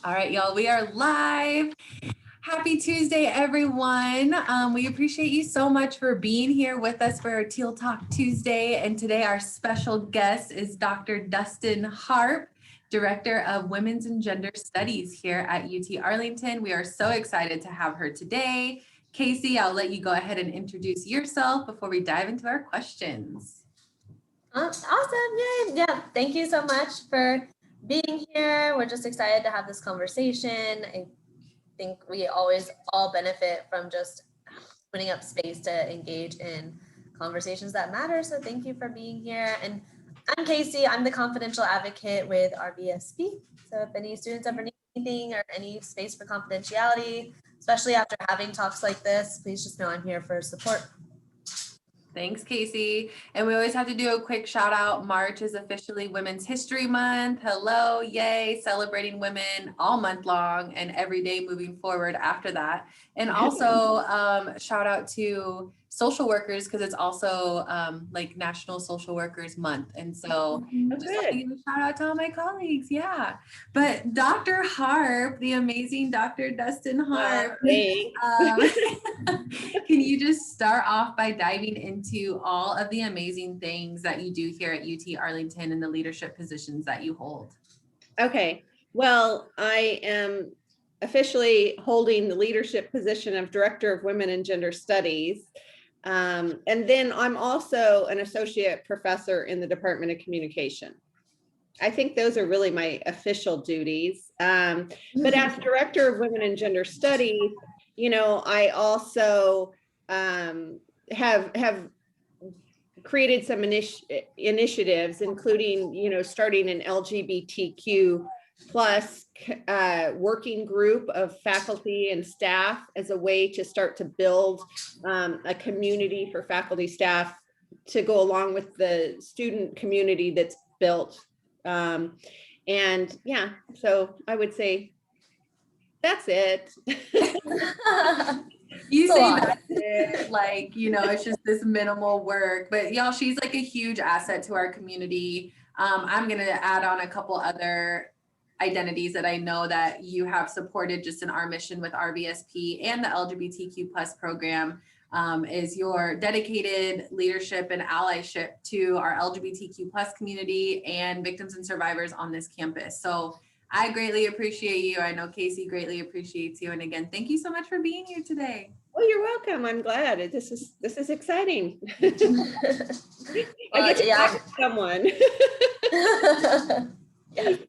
All right, y'all, we are live. Happy Tuesday, everyone. We appreciate you so much for being here with us for our Teal Talk Tuesday. And today our special guest is Dr. Dustin Harp, Director of Women's and Gender Studies here at UT Arlington. We are so excited to have her today. Casey, I'll let you go ahead and introduce yourself before we dive into our questions. Awesome. Yay. Yeah. Thank you so much for being here. We're just excited to have this conversation. I think we always all benefit from just opening up space to engage in conversations that matter. So thank you for being here. And I'm Casey. I'm the confidential advocate with RBSP. So if any students ever need anything or any space for confidentiality, especially after having talks like this, please just know I'm here for support. Thanks, Casey. And we always have to do a quick shout out. March is officially Women's History Month. Hello, yay, celebrating women all month long and every day moving forward after that. And also shout out to social workers because it's also like National Social Workers Month. And so just want to give a shout out to all my colleagues. Yeah. But Dr. Harp, the amazing Dr. Dustin Harp, can you just start off by diving into all of the amazing things that you do here at UT Arlington and the leadership positions that you hold? Okay. Well, I am officially holding the leadership position of Director of Women and Gender Studies. And then I'm also an associate professor in the Department of Communication. I think those are really my official duties. But as Director of Women and Gender Studies, you know, I also have created some initiatives, including, you know, starting an LGBTQ plus working group of faculty and staff as a way to start to build a community for faculty staff to go along with the student community that's built. And yeah, so I would say that's it. You say that's it, like, you know, it's just this minimal work, but y'all, she's like a huge asset to our community. I'm going to add on a couple other identities that I know that you have supported just in our mission with RBSP and the LGBTQ plus program, is your dedicated leadership and allyship to our LGBTQ plus community and victims and survivors on this campus. So I greatly appreciate you. I know Casey greatly appreciates you. And again, thank you so much for being here today. Well, you're welcome. I'm glad. This is exciting. I get to talk to someone. Yes.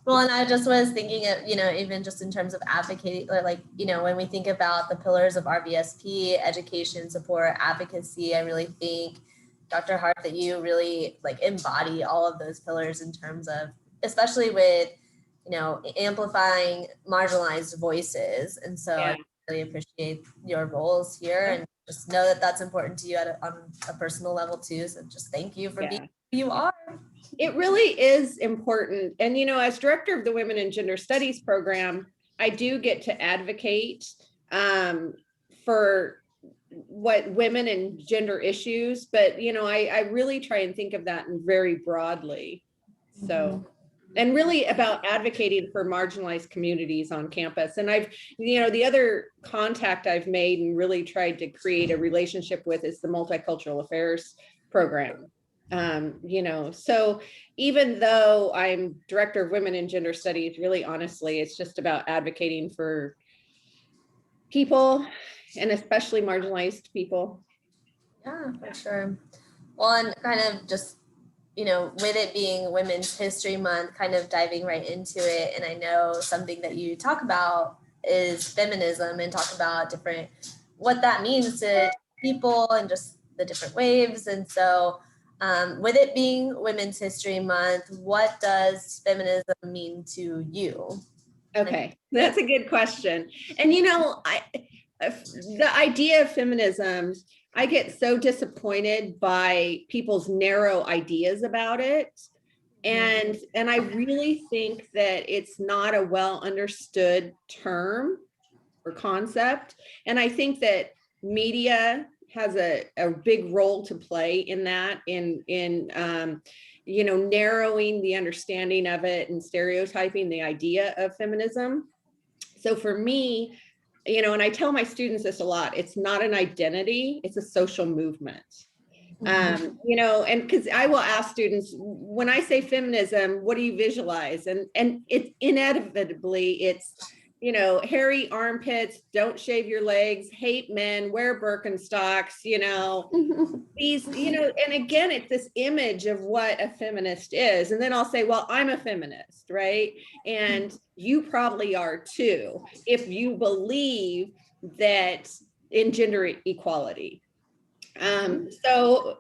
Well, and I just was thinking of, you know, even just in terms of advocating, like, you know, when we think about the pillars of RBSP, education, support, advocacy, I really think, Dr. Harp, that you really like embody all of those pillars in terms of, especially with, you know, amplifying marginalized voices. And so I really appreciate your roles here and just know that that's important to you on a personal level too. So just thank you for being who you are. It really is important. And, you know, as director of the Women and Gender Studies program, I do get to advocate for what women and gender issues, but, you know, I really try and think of that very broadly. So, and really about advocating for marginalized communities on campus. And I've, you know, the other contact I've made and really tried to create a relationship with is the Multicultural Affairs program. You know, so even though I'm Director of Women and Gender Studies, really honestly, it's just about advocating for people and especially marginalized people. Yeah, for sure. Well, and kind of just, you know, with it being Women's History Month, kind of diving right into it. And I know something that you talk about is feminism and talk about what that means to people and just the different waves. And so with it being Women's History Month, what does feminism mean to you? Okay, that's a good question. And, you know, the idea of feminism, I get so disappointed by people's narrow ideas about it. And I really think that it's not a well understood term or concept. And I think that media has a big role to play in that, in narrowing the understanding of it and stereotyping the idea of feminism. So for me, and I tell my students this a lot, it's not an identity, it's a social movement. And because I will ask students, when I say feminism, what do you visualize? And it's inevitably, it's, hairy armpits, don't shave your legs, hate men, wear Birkenstocks, these, and again, it's this image of what a feminist is. And then I'll say, well, I'm a feminist, right? And you probably are too, if you believe that in gender equality. So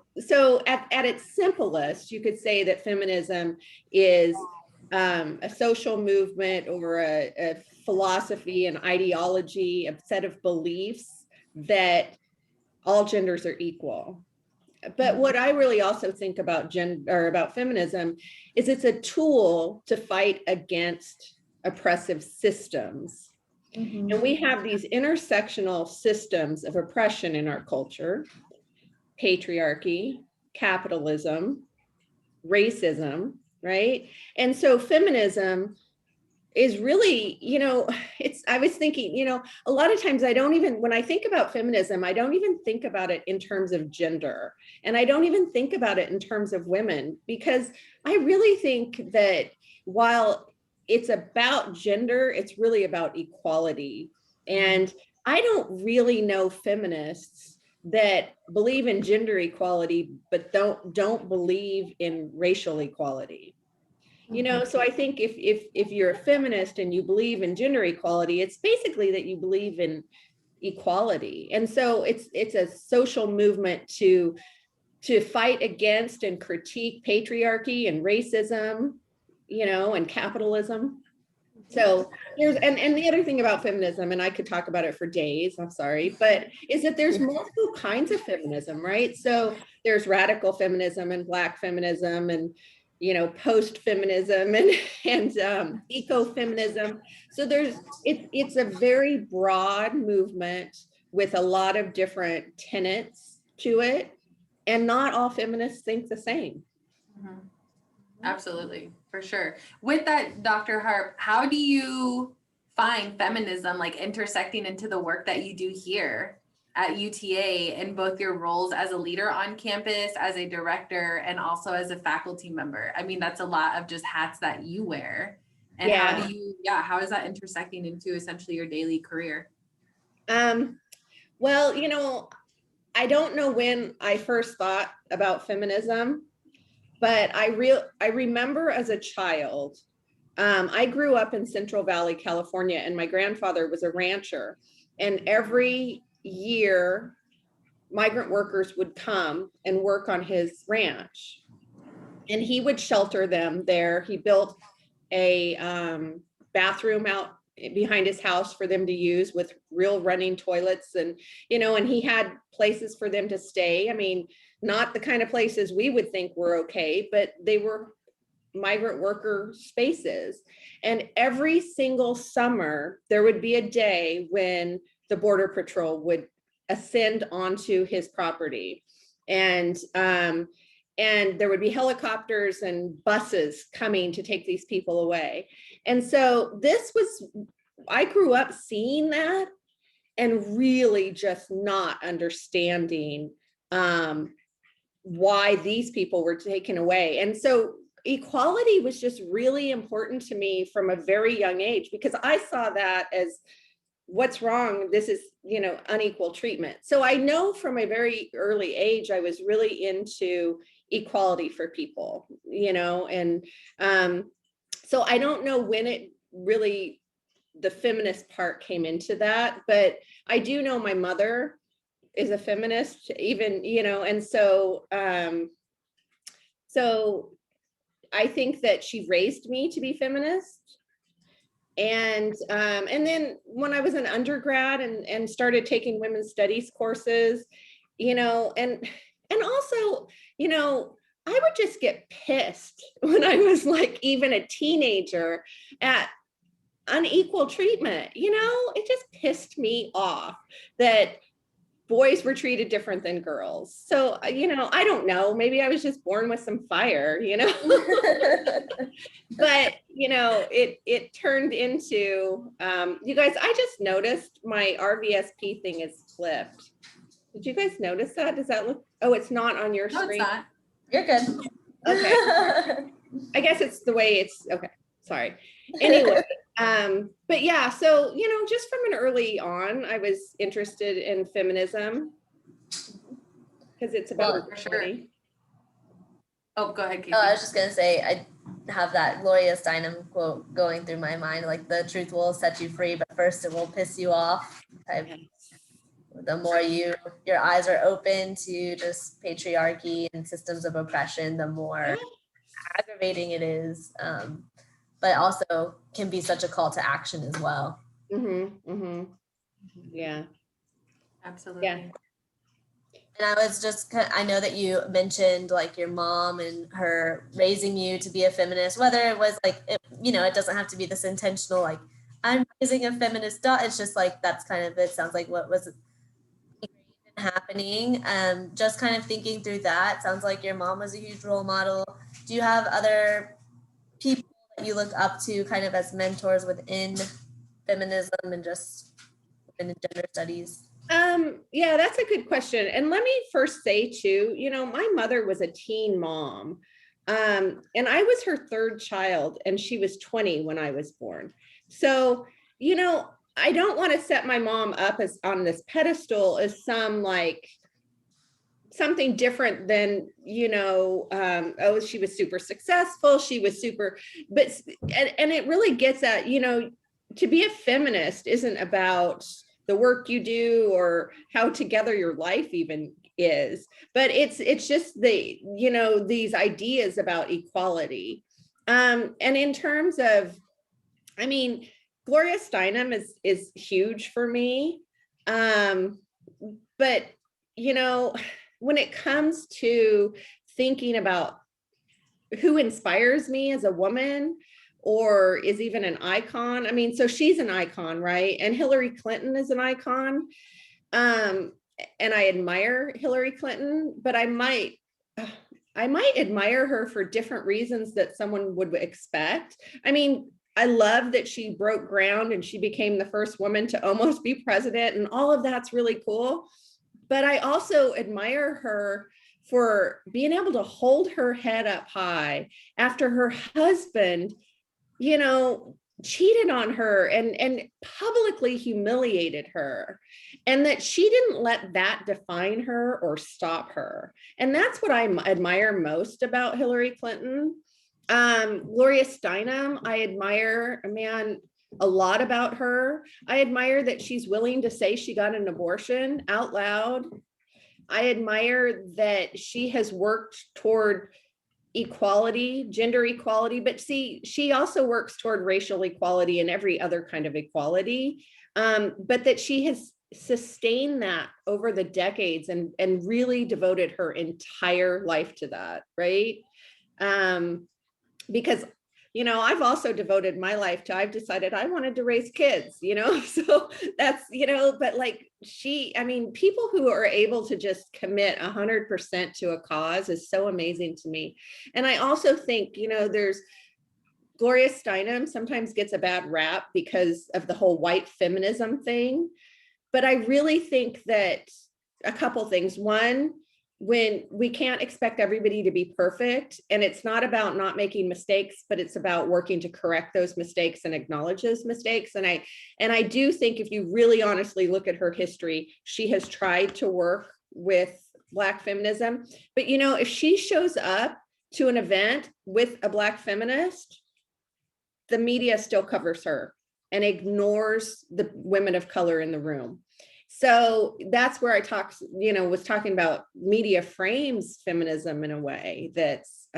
at its simplest, you could say that feminism is a social movement or a philosophy, an ideology, a set of beliefs that all genders are equal. But what I really also think about about feminism is it's a tool to fight against oppressive systems. And we have these intersectional systems of oppression in our culture: patriarchy, capitalism, racism, right? And so feminism is really, I was thinking, a lot of times when I think about feminism, I don't even think about it in terms of gender. And I don't even think about it in terms of women, because I really think that while it's about gender, it's really about equality. And I don't really know feminists that believe in gender equality, but don't believe in racial equality. So I think if you're a feminist and you believe in gender equality, it's basically that you believe in equality. And so it's a social movement to fight against and critique patriarchy and racism, and capitalism. So and the other thing about feminism, and I could talk about it for days, I'm sorry, but is that there's multiple kinds of feminism, right? So there's radical feminism and Black feminism and post-feminism and eco-feminism. So it's a very broad movement with a lot of different tenets to it, and not all feminists think the same. Absolutely, for sure. With that, Dr. Harp, how do you find feminism intersecting into the work that you do here at UTA in both your roles as a leader on campus, as a director, and also as a faculty member? I mean, that's a lot of just hats that you wear. And how is that intersecting into essentially your daily career? Well, I don't know when I first thought about feminism, but I remember as a child, I grew up in Central Valley, California, and my grandfather was a rancher. And every year, migrant workers would come and work on his ranch. And he would shelter them there. He built a bathroom out behind his house for them to use with real running toilets. And, and he had places for them to stay. I mean, not the kind of places we would think were okay, but they were migrant worker spaces. And every single summer, there would be a day when the Border Patrol would ascend onto his property. And there would be helicopters and buses coming to take these people away. And so I grew up seeing that and really just not understanding why these people were taken away. And so equality was just really important to me from a very young age, because I saw that as, what's wrong? This is, unequal treatment. So I know from a very early age, I was really into equality for people, and so I don't know when it really, the feminist part came into that, but I do know my mother is a feminist, even, and so I think that she raised me to be feminist. And then when I was an undergrad and started taking women's studies courses, and also, I would just get pissed when I was even a teenager at unequal treatment. It just pissed me off that boys were treated different than girls. So, I don't know, maybe I was just born with some fire, but it turned into, you guys, I just noticed my RVSP thing is flipped. Did you guys notice that? Does that look, oh, it's not on your No, screen? it's not. You're good. Okay. I guess it's the way it's, okay, sorry. Anyway, but yeah, so, just from an early on, I was interested in feminism because it's about Well, for sure. Oh, go ahead, Casey. I was just gonna say, I have that Gloria Steinem quote going through my mind, like the truth will set you free, but first it will piss you off. The more your eyes are open to just patriarchy and systems of oppression, the more aggravating it is. But also can be such a call to action as well. Yeah. Absolutely. Yeah. And I was just, I know that you mentioned like your mom and her raising you to be a feminist, whether it was like, it doesn't have to be this intentional, like I'm raising a feminist daughter. It's just like, that's kind of, it sounds like what was happening. Just kind of thinking through that, sounds like your mom was a huge role model. Do you have other people that you look up to kind of as mentors within feminism and just in gender studies? Yeah, that's a good question. And let me first say too, my mother was a teen mom. And I was her third child and she was 20 when I was born. So, I don't want to set my mom up as on this pedestal as something different than, oh, she was super successful. She was super, and it really gets at, to be a feminist isn't about the work you do or how together your life even is, but it's just these ideas about equality. And in terms of, Gloria Steinem is huge for me. But when it comes to thinking about who inspires me as a woman or is even an icon, so she's an icon, right? And Hillary Clinton is an icon. And I admire Hillary Clinton, but I might admire her for different reasons that someone would expect. I love that she broke ground and she became the first woman to almost be president, and all of that's really cool. But I also admire her for being able to hold her head up high after her husband, cheated on her and publicly humiliated her, and that she didn't let that define her or stop her. And that's what I admire most about Hillary Clinton. Gloria Steinem, I admire, a lot about her. I admire that she's willing to say she got an abortion out loud. I admire that she has worked toward equality, gender equality, but see, she also works toward racial equality and every other kind of equality, but that she has sustained that over the decades and really devoted her entire life to that, right? Because I've also devoted my life to, I've decided I wanted to raise kids, so that's, but like people who are able to just commit 100% to a cause is so amazing to me. And I also think, there's Gloria Steinem sometimes gets a bad rap because of the whole white feminism thing. But I really think that a couple things. One, when we can't expect everybody to be perfect, and it's not about not making mistakes, but it's about working to correct those mistakes and acknowledge those mistakes. And I do think if you really honestly look at her history, she has tried to work with Black feminism. But if she shows up to an event with a Black feminist, the media still covers her and ignores the women of color in the room. So that's where I was talking about media frames feminism in a way that's,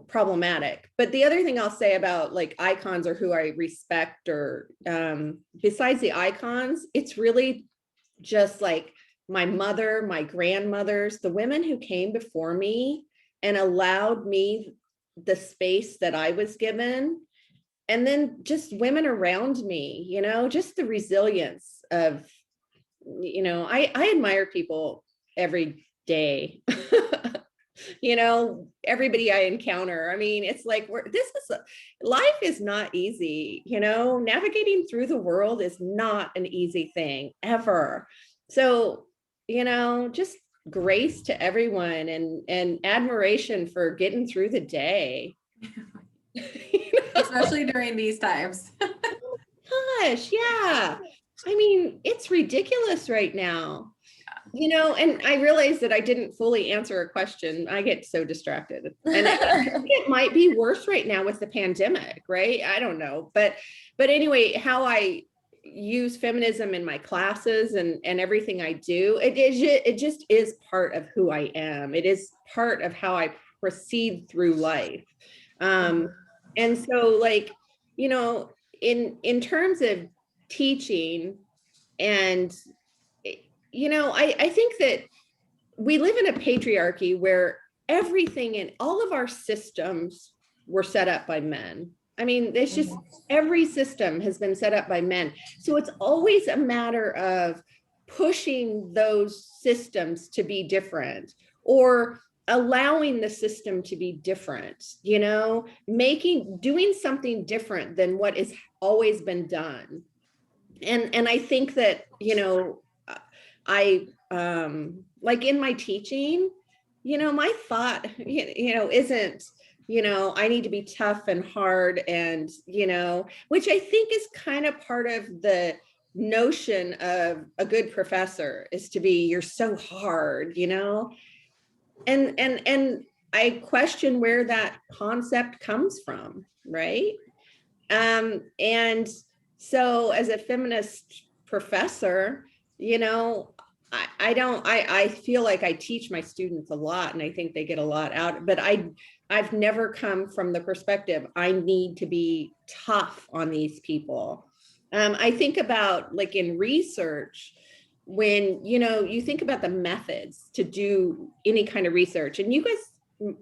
problematic. But the other thing I'll say about like icons or who I respect, or besides the icons, it's really just like my mother, my grandmothers, the women who came before me and allowed me the space that I was given. And then just women around me, just the resilience of you know, I admire people every day. You know, everybody I encounter. I mean, it's like life is not easy, you know, navigating through the world is not an easy thing ever. So, you know, just grace to everyone and admiration for getting through the day. You know? Especially during these times. Gosh, yeah. I mean, it's ridiculous right now. You know, and I realized that I didn't fully answer a question. I get so distracted. And I think it might be worse right now with the pandemic, right? I don't know. But anyway, how I use feminism in my classes and everything I do, it just is part of who I am. It is part of how I proceed through life. And so, like, you know, in terms of teaching, and you know, I think that we live in a patriarchy where everything in all of our systems were set up by men. I mean, there's just every system has been set up by men. So it's always a matter of pushing those systems to be different, or allowing the system to be different, you know, doing something different than what has always been done. And I think that, you know, I like in my teaching, you know, my thought, you know, isn't, you know, I need to be tough and hard, and, you know, which I think is kind of part of the notion of a good professor, is to be, you're so hard, you know, and I question where that concept comes from, right? And so as a feminist professor, you know, I feel like I teach my students a lot, and I think they get a lot out, but I've never come from the perspective, I need to be tough on these people. I think about, like, in research, when, you know, you think about the methods to do any kind of research, and you guys,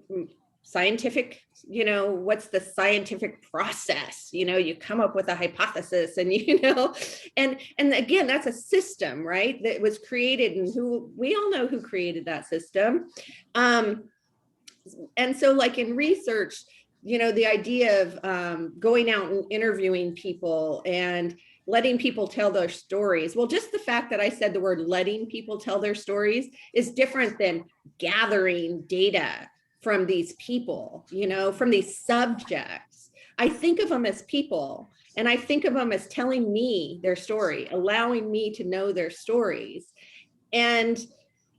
scientific, you know, what's the scientific process? You know, you come up with a hypothesis, and, you know, and again, that's a system, right? That was created, and who, we all know who created that system. And so, like, in research, you know, the idea of going out and interviewing people and letting people tell their stories. Well, just the fact that I said the word letting people tell their stories is different than gathering data from these people, you know, from these subjects. I think of them as people, and I think of them as telling me their story, allowing me to know their stories, and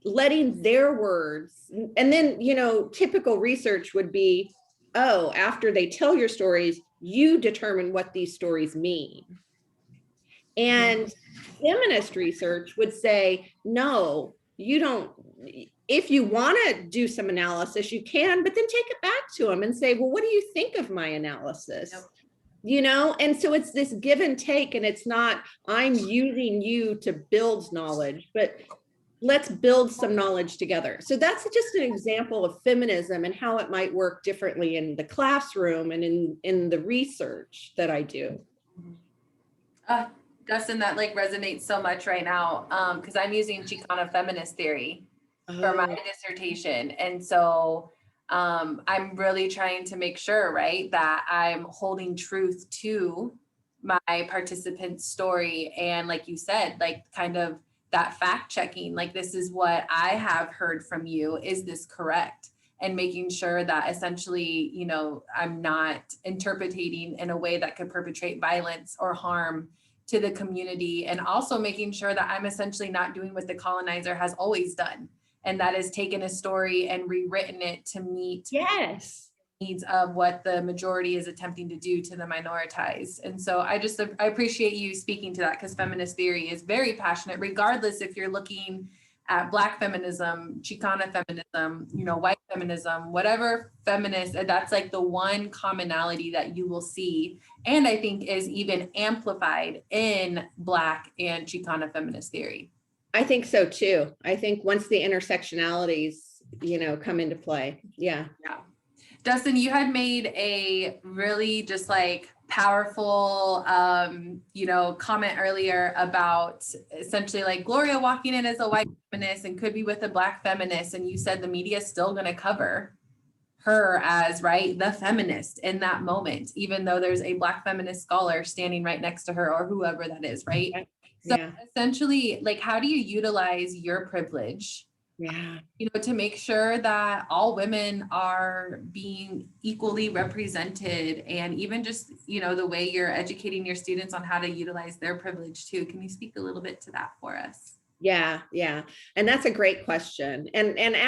letting their words. And then, you know, typical research would be, oh, after they tell your stories, you determine what these stories mean. And feminist research would say, no, you don't. If you want to do some analysis, you can, but then take it back to them and say, well, what do you think of my analysis? Yep. You know, and so it's this give and take, and it's not, I'm using you to build knowledge, but let's build some knowledge together. So that's just an example of feminism and how it might work differently in the classroom and in the research that I do. Dustin, that like resonates so much right now, because I'm using Chicana feminist theory for my dissertation. And so I'm really trying to make sure, right, that I'm holding truth to my participant's story. And like you said, like kind of that fact checking, like, this is what I have heard from you. Is this correct? And making sure that essentially, you know, I'm not interpreting in a way that could perpetrate violence or harm to the community, and also making sure that I'm essentially not doing what the colonizer has always done, and that is taken a story and rewritten it to meet needs of what the majority is attempting to do to the minoritized. And so I appreciate you speaking to that, because feminist theory is very passionate, regardless if you're looking at Black feminism, Chicana feminism, you know, white feminism, whatever feminist, that's like the one commonality that you will see. And I think is even amplified in Black and Chicana feminist theory. I think so too. I think once the intersectionalities, you know, come into play. Yeah. Yeah. Dustin, you had made a really just like powerful, comment earlier about essentially like Gloria walking in as a white feminist and could be with a Black feminist. And you said the media is still going to cover her as, right, the feminist in that moment, even though there's a Black feminist scholar standing right next to her or whoever that is, right? So essentially, like, how do you utilize your privilege, to make sure that all women are being equally represented, and even just, the way you're educating your students on how to utilize their privilege too? Can you speak a little bit to that for us? Yeah. And that's a great question. And